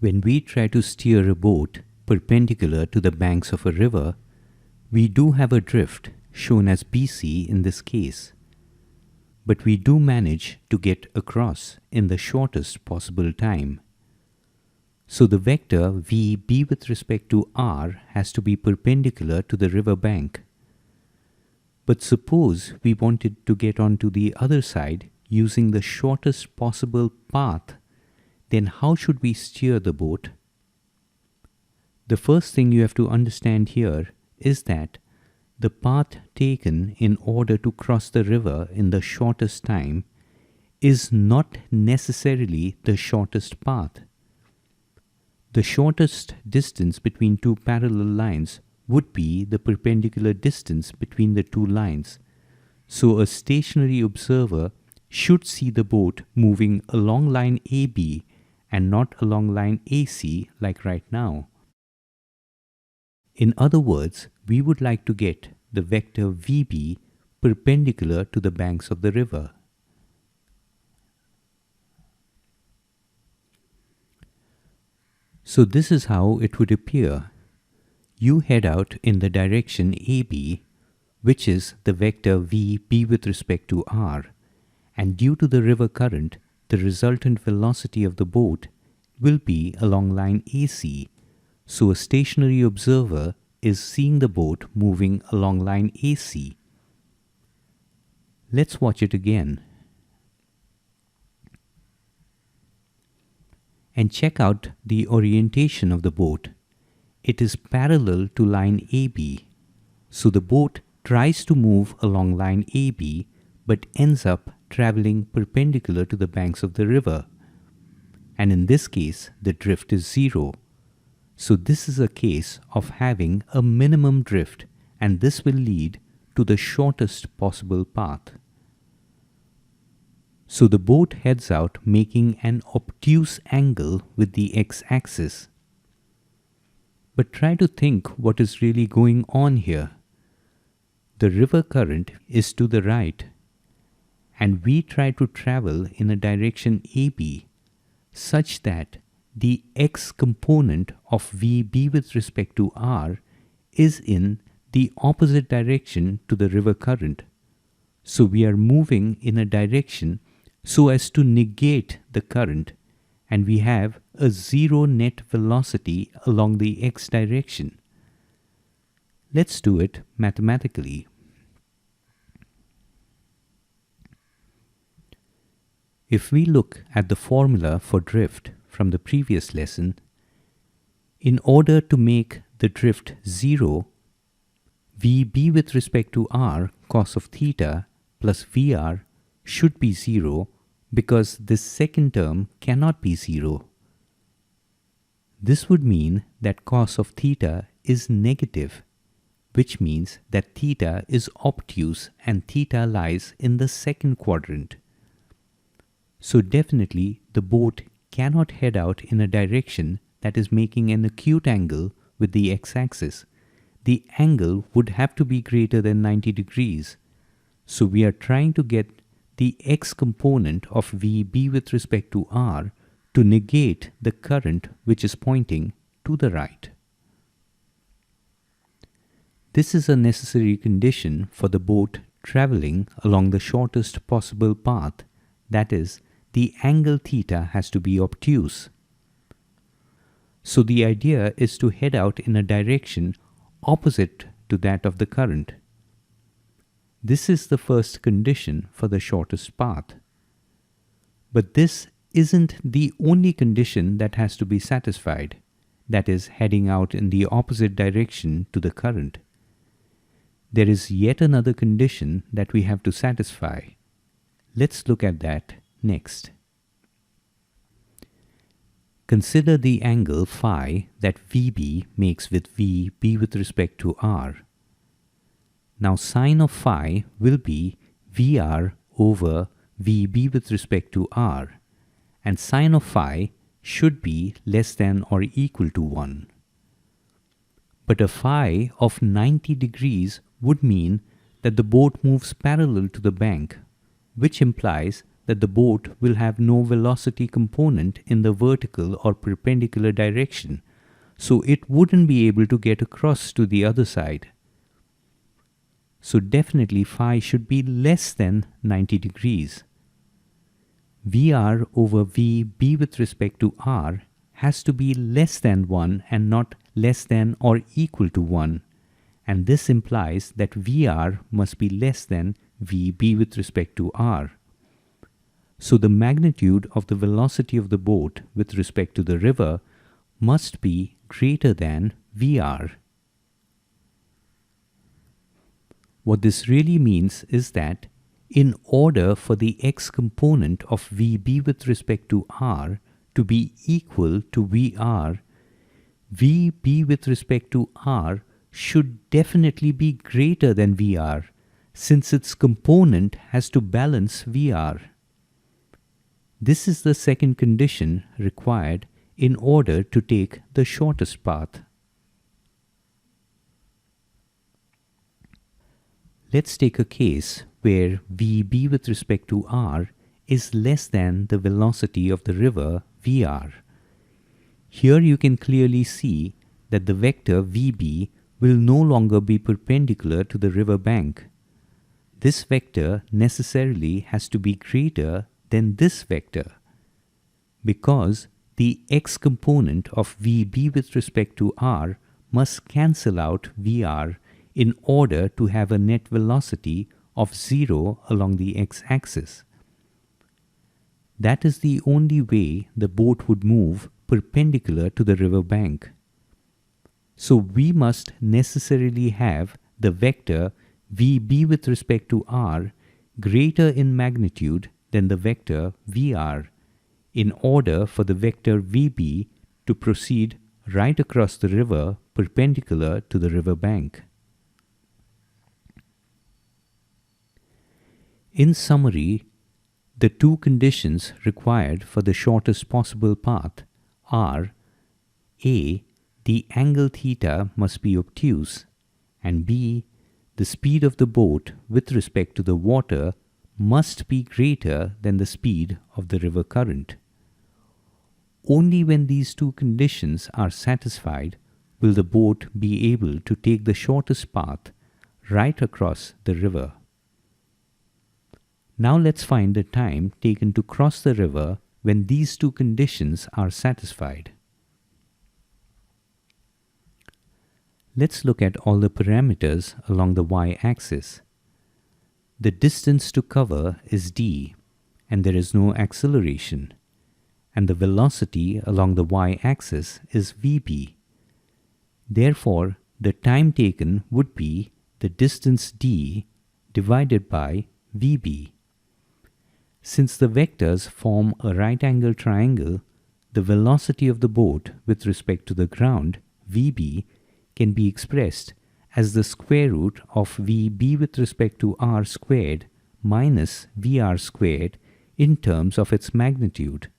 When we try to steer a boat perpendicular to the banks of a river, we do have a drift, shown as BC in this case. But we do manage to get across in the shortest possible time. So the vector VB with respect to R has to be perpendicular to the river bank. But suppose we wanted to get onto the other side using the shortest possible path, then how should we steer the boat? The first thing you have to understand here is that the path taken in order to cross the river in the shortest time is not necessarily the shortest path. The shortest distance between two parallel lines would be the perpendicular distance between the two lines. So a stationary observer should see the boat moving along line AB and not along line AC like right now. In other words, we would like to get the vector VB perpendicular to the banks of the river. So this is how it would appear. You head out in the direction AB, which is the vector VB with respect to R, and due to the river current, the resultant velocity of the boat will be along line AC, so a stationary observer is seeing the boat moving along line AC. Let's watch it again. And check out the orientation of the boat. It is parallel to line AB, so the boat tries to move along line AB but ends up traveling perpendicular to the banks of the river. And in this case, the drift is 0. So this is a case of having a minimum drift, and this will lead to the shortest possible path. So the boat heads out making an obtuse angle with the x-axis. But try to think what is really going on here. The river current is to the right, and we try to travel in a direction AB such that the x component of VB with respect to R is in the opposite direction to the river current. So we are moving in a direction so as to negate the current, and we have a 0 net velocity along the x direction. Let's do it mathematically. If we look at the formula for drift from the previous lesson, in order to make the drift 0, VB with respect to R cos of theta plus VR should be 0 because this second term cannot be 0. This would mean that cos of theta is negative, which means that theta is obtuse and theta lies in the second quadrant. So definitely the boat cannot head out in a direction that is making an acute angle with the x-axis. The angle would have to be greater than 90 degrees. So we are trying to get the x component of VB with respect to R to negate the current which is pointing to the right. This is a necessary condition for the boat traveling along the shortest possible path, that is, the angle theta has to be obtuse. So the idea is to head out in a direction opposite to that of the current. This is the first condition for the shortest path. But this isn't the only condition that has to be satisfied, that is, heading out in the opposite direction to the current. There is yet another condition that we have to satisfy. Let's look at that next. Consider the angle phi that VB makes with VB with respect to R. Now sine of phi will be VR over VB with respect to R, and sine of phi should be less than or equal to 1. But a phi of 90 degrees would mean that the boat moves parallel to the bank, which implies that the boat will have no velocity component in the vertical or perpendicular direction, so it wouldn't be able to get across to the other side. So definitely phi should be less than 90 degrees. VR over VB with respect to R has to be less than 1 and not less than or equal to 1, and this implies that VR must be less than VB with respect to R. So the magnitude of the velocity of the boat with respect to the river must be greater than VR. What this really means is that in order for the x component of VB with respect to R to be equal to VR, VB with respect to R should definitely be greater than VR, since its component has to balance VR. This is the second condition required in order to take the shortest path. Let's take a case where VB with respect to R is less than the velocity of the river VR. Here you can clearly see that the vector VB will no longer be perpendicular to the river bank. This vector necessarily has to be greater than this vector, because the x component of VB with respect to R must cancel out VR in order to have a net velocity of 0 along the x-axis. That is the only way the boat would move perpendicular to the river bank. So we must necessarily have the vector VB with respect to R greater in magnitude than the vector VR in order for the vector VB to proceed right across the river perpendicular to the river bank. In summary, the two conditions required for the shortest possible path are A. The angle theta must be obtuse, and B. The speed of the boat with respect to the water must be greater than the speed of the river current. Only when these two conditions are satisfied will the boat be able to take the shortest path right across the river. Now let's find the time taken to cross the river when these two conditions are satisfied. Let's look at all the parameters along the y-axis. The distance to cover is d, and there is no acceleration, and the velocity along the y-axis is vb. Therefore, the time taken would be the distance d divided by vb. Since the vectors form a right-angled triangle, the velocity of the boat with respect to the ground, vb, can be expressed as the square root of VB with respect to R squared minus VR squared in terms of its magnitude.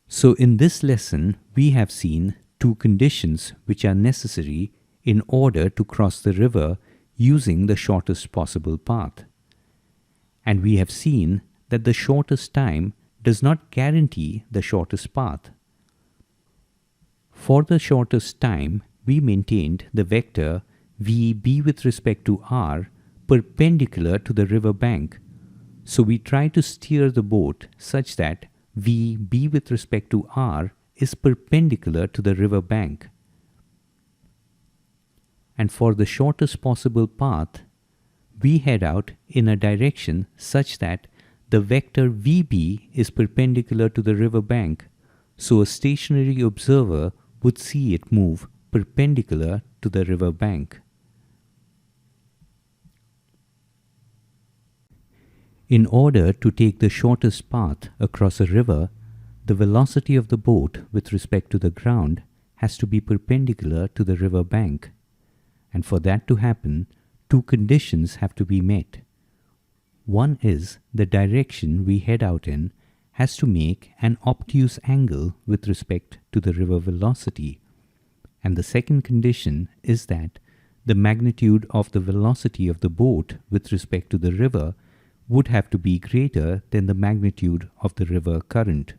So in this lesson, we have seen two conditions which are necessary in order to cross the river using the shortest possible path. And we have seen that the shortest time does not guarantee the shortest path. For the shortest time, we maintained the vector VB with respect to R perpendicular to the river bank. So we try to steer the boat such that VB with respect to R is perpendicular to the river bank. And for the shortest possible path, we head out in a direction such that the vector VB is perpendicular to the river bank, so a stationary observer would see it move perpendicular to the river bank. In order to take the shortest path across a river, the velocity of the boat with respect to the ground has to be perpendicular to the river bank. And for that to happen, two conditions have to be met. One is the direction we head out in has to make an obtuse angle with respect to the river velocity. And the second condition is that the magnitude of the velocity of the boat with respect to the river would have to be greater than the magnitude of the river current.